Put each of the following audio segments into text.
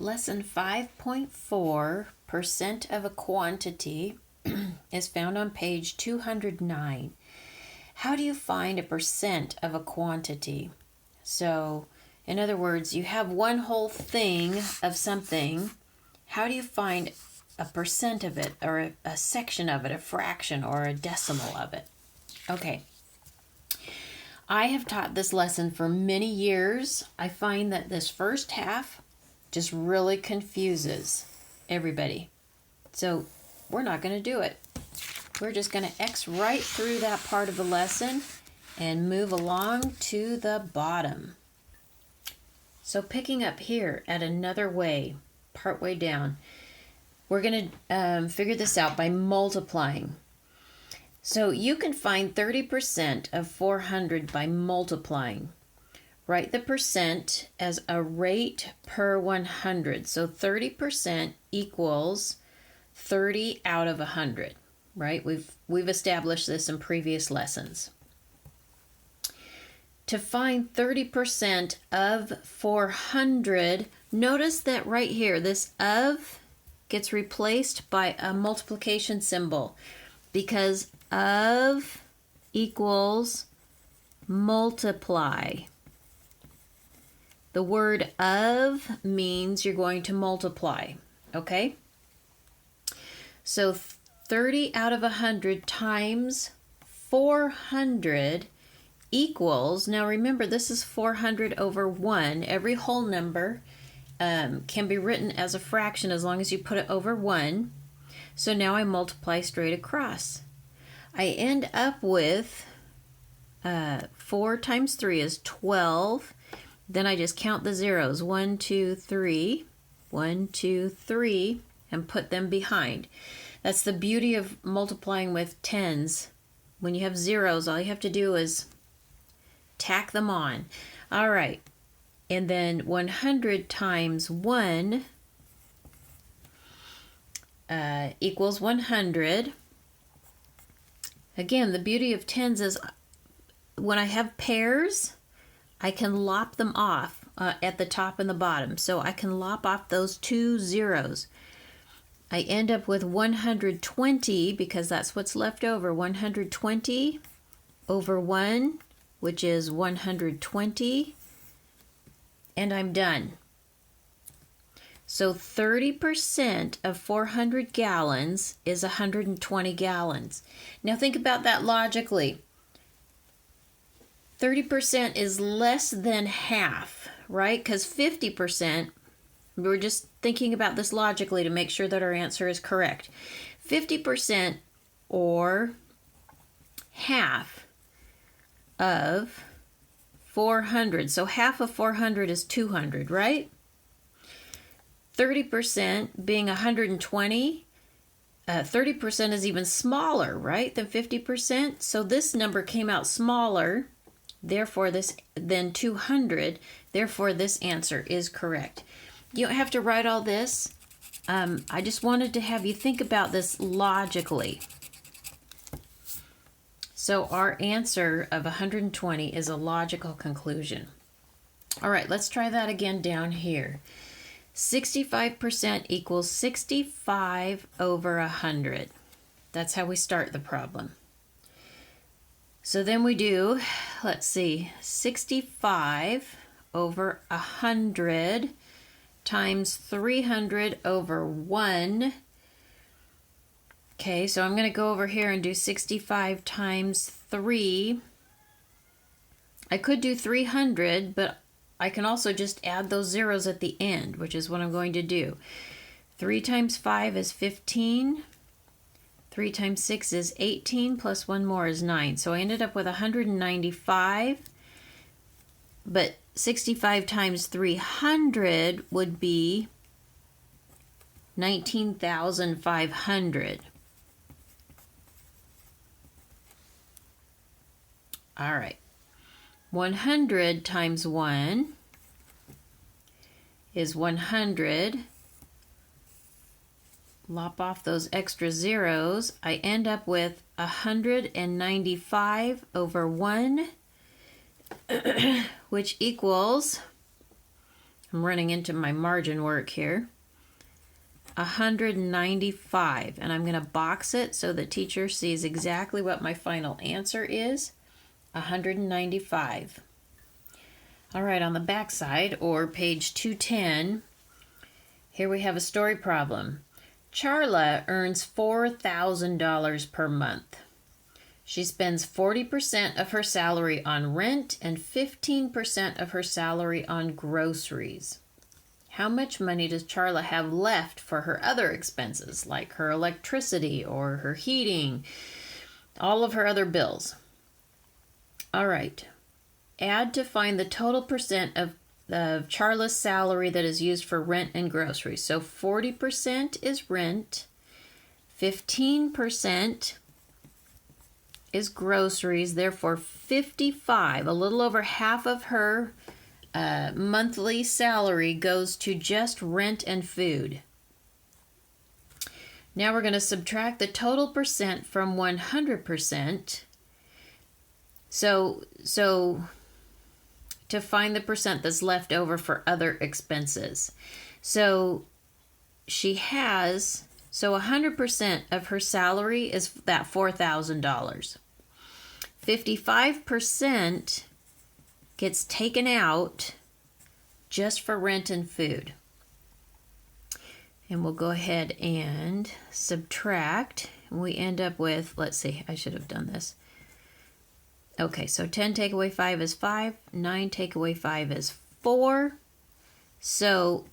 Lesson 5.4, percent of a quantity, is found on page 209. How do you find a percent of a quantity? So, in other words, you have one whole thing of something. How do you find a percent of it, or a section of it, a fraction, or a decimal of it? Okay. I have taught this lesson for many years. I find that this first half just really confuses everybody. So we're not going to do it. We're just going to X right through that part of the lesson and move along to the bottom. So picking up here at another way, partway down, we're going to figure this out by multiplying. So you can find 30% of 400 by multiplying. Write the percent as a rate per 100. So 30% equals 30 out of 100, right? We've established this in previous lessons. To find 30% of 400, notice that right here, this of gets replaced by a multiplication symbol because of equals multiply. The word of means you're going to multiply, okay? So 30 out of 100 times 400 equals, now remember this is 400 over 1. Every whole number can be written as a fraction as long as you put it over 1. So now I multiply straight across. I end up with 4 times 3 is 12. Then I just count the zeros, 1, 2, 3, 1, 2, 3, and put them behind. That's the beauty of multiplying with tens. When you have zeros, all you have to do is tack them on. All right, and then 100 times 1 equals 100. Again, the beauty of tens is when I have pairs, I can lop them off at the top and the bottom. So I can lop off those 2 zeros. I end up with 120 because that's what's left over. 120 over 1, which is 120. And I'm done. So 30% of 400 gallons is 120 gallons. Now think about that logically. 30% is less than half, right? Because 50%, we're just thinking about this logically to make sure that our answer is correct. 50% or half of 400. So half of 400 is 200, right? 30% being 120, 30% is even smaller, right, than 50%. So this number came out smaller. Therefore, then 200. Therefore, this answer is correct. You don't have to write all this. I just wanted to have you think about this logically. So our answer of 120 is a logical conclusion. All right, let's try that again down here. 65% equals 65 over 100. That's how we start the problem. So then we do, let's see, 65 over 100 times 300 over 1. Okay, so I'm going to go over here and do 65 times 3. I could do 300, but I can also just add those zeros at the end, which is what I'm going to do. 3 times 5 is 15. 3 times 6 is 18, plus 1 more is 9. So I ended up with 195, but 65 times 300 would be 19,500. All right. 100 times 1 is 100. Lop off those extra zeros. I end up with 195 over 1, which equals I'm running into my margin work here. 195, and I'm going to box it so the teacher sees exactly what my final answer is. 195. All right, on the back side, or page 210, here we have a story problem. Charla earns $4,000 per month. She spends 40% of her salary on rent and 15% of her salary on groceries. How much money does Charla have left for her other expenses, like her electricity or her heating, all of her other bills? All right. Add to find the total percent of Charla's salary that is used for rent and groceries. So 40% is rent, 15% is groceries, therefore 55, a little over half of her monthly salary goes to just rent and food. Now we're going to subtract the total percent from 100%. So to find the percent that's left over for other expenses. So she has, so 100% of her salary is that $4,000. 55% gets taken out just for rent and food. And we'll go ahead and subtract. And we end up with, let's see, I should have done this. Okay, so 10 take away 5 is 5. 9 take away 5 is 4. So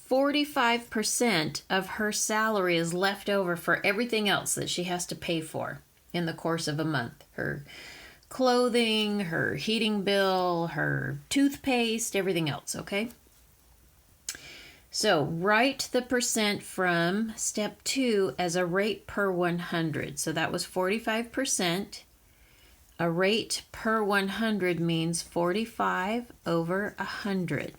45% of her salary is left over for everything else that she has to pay for in the course of a month. Her clothing, her heating bill, her toothpaste, everything else, okay? So write the percent from step 2 as a rate per 100. So that was 45%. A rate per 100 means 45 over 100.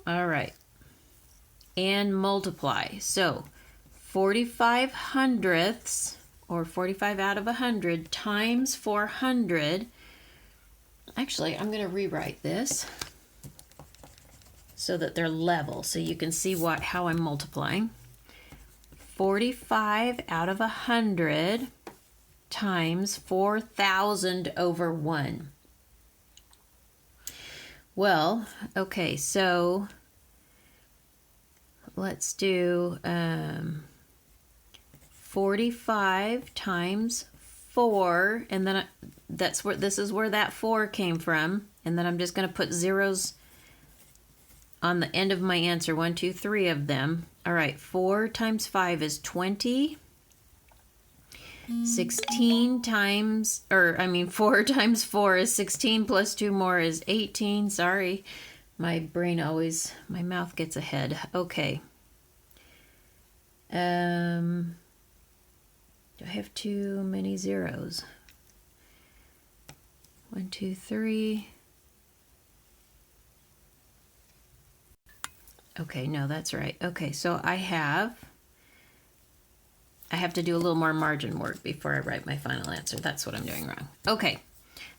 All right. And multiply. So 45 hundredths, or 45 out of 100, times 400. Actually, I'm going to rewrite this so that they're level, so you can see how I'm multiplying. 45 out of 100 times 4,000 over 1. Well, okay, so let's do 45 times 4, and then this is where that 4 came from, and then I'm just going to put zeros on the end of my answer, 1, 2, 3 of them. All right, 4 times 5 is 20. 4 times 4 is 16, plus 2 more is 18. Sorry, my mouth gets ahead. Okay. Do I have too many zeros? 1, 2, 3. Okay, no, that's right. Okay, so I have to do a little more margin work before I write my final answer. That's what I'm doing wrong. Okay,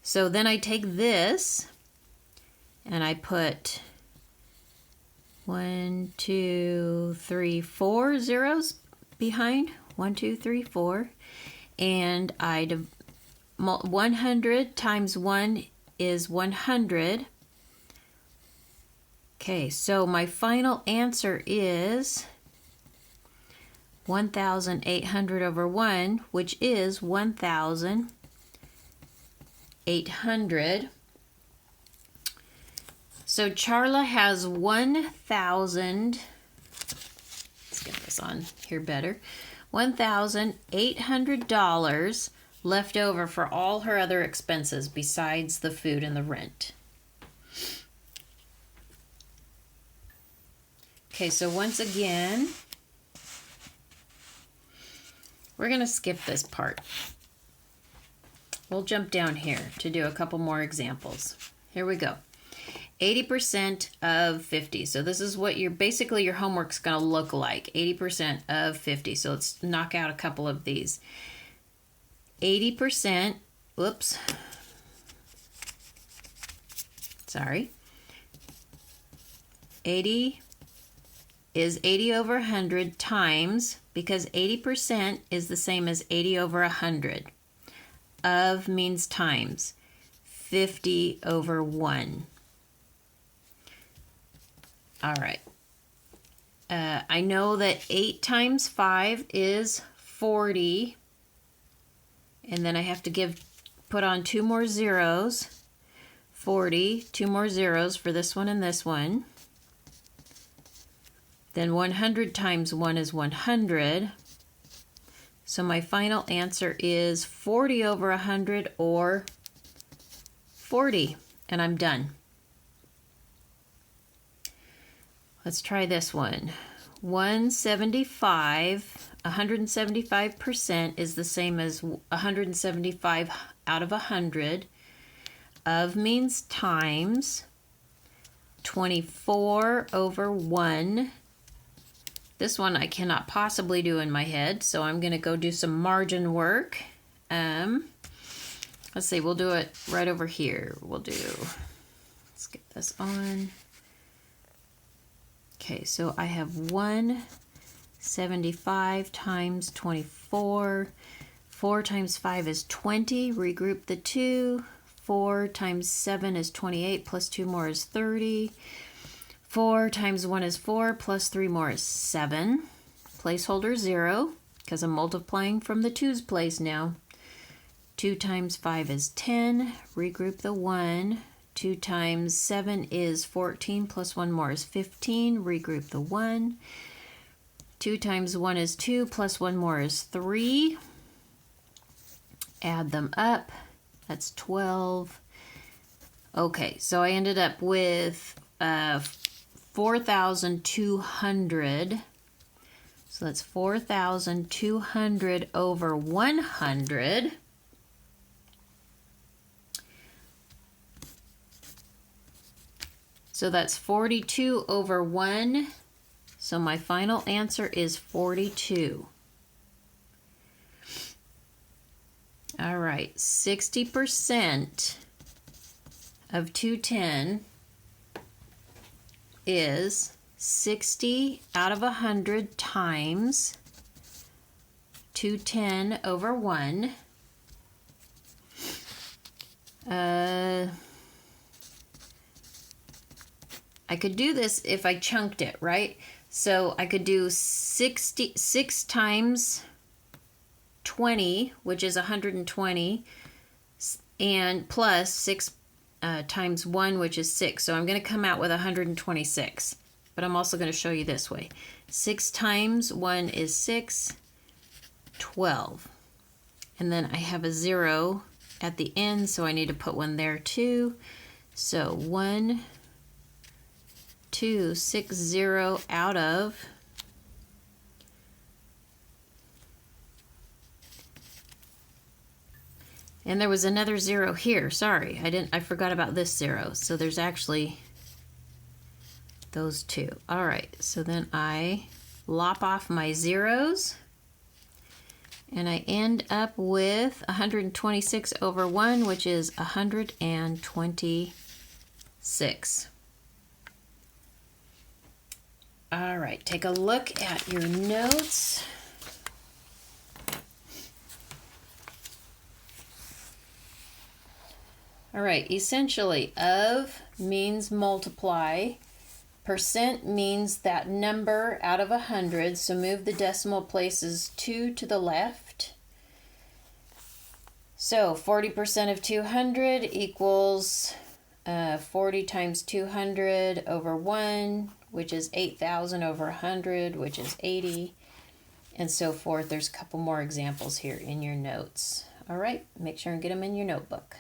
so then I take this and I put 1, 2, 3, 4 zeros behind. 1, 2, 3, 4. And 100 times 1 is 100. Okay, so my final answer is 1,800 over 1, which is 1,800. So Charla has 1,000, let's get this on here better, $1,800 left over for all her other expenses besides the food and the rent. Okay, so once again, we're going to skip this part. We'll jump down here to do a couple more examples. Here we go. 80% of 50. So this is what basically your homework's going to look like. 80% of 50. So let's knock out a couple of these. 80%, whoops. sorry. 80 is 80 over 100 times, because 80% is the same as 80 over 100. Of means times. 50 over 1. All right. I know that 8 times 5 is 40. And then I have to put on 2 more zeros. 40, 2 more zeros for this one and this one. Then 100 times 1 is 100. So my final answer is 40 over 100, or 40. And I'm done. Let's try this one. 175% is the same as 175 out of 100. Of means times. 24 over 1. This one I cannot possibly do in my head, so I'm going to go do some margin work. Let's see, we'll do it right over here. Let's get this on. Okay, so I have 175 times 24. 4 times 5 is 20. Regroup the 2. 4 times 7 is 28, plus 2 more is 30. 4 times 1 is 4, plus 3 more is 7. Placeholder 0, because I'm multiplying from the 2's place now. 2 times 5 is 10. Regroup the 1. 2 times 7 is 14, plus 1 more is 15. Regroup the 1. 2 times 1 is 2, plus 1 more is 3. Add them up. That's 12. Okay, so I ended up with 4,200. So that's 4,200 over 100. So that's 42 over 1. So my final answer is 42. All right, 60% of 210 is 60 out of 100 times 210 over 1. I could do this if I chunked it, right? So I could do 6 times 20, which is 120, and plus 6 times 1, which is 6. So I'm going to come out with 126. But I'm also going to show you this way. 6 times 1 is 6, 12. And then I have a 0 at the end, so I need to put one there too. So 1, 2, 6, 0 out of 1. And there was another 0 here. Sorry, I forgot about this 0. So there's actually those two. All right, so then I lop off my zeros, and I end up with 126 over 1, which is 126. All right, take a look at your notes. All right, essentially, of means multiply. Percent means that number out of 100, so move the decimal places 2 to the left. So 40% of 200 equals 40 times 200 over 1, which is 8,000 over 100, which is 80, and so forth. There's a couple more examples here in your notes. All right, make sure and get them in your notebook.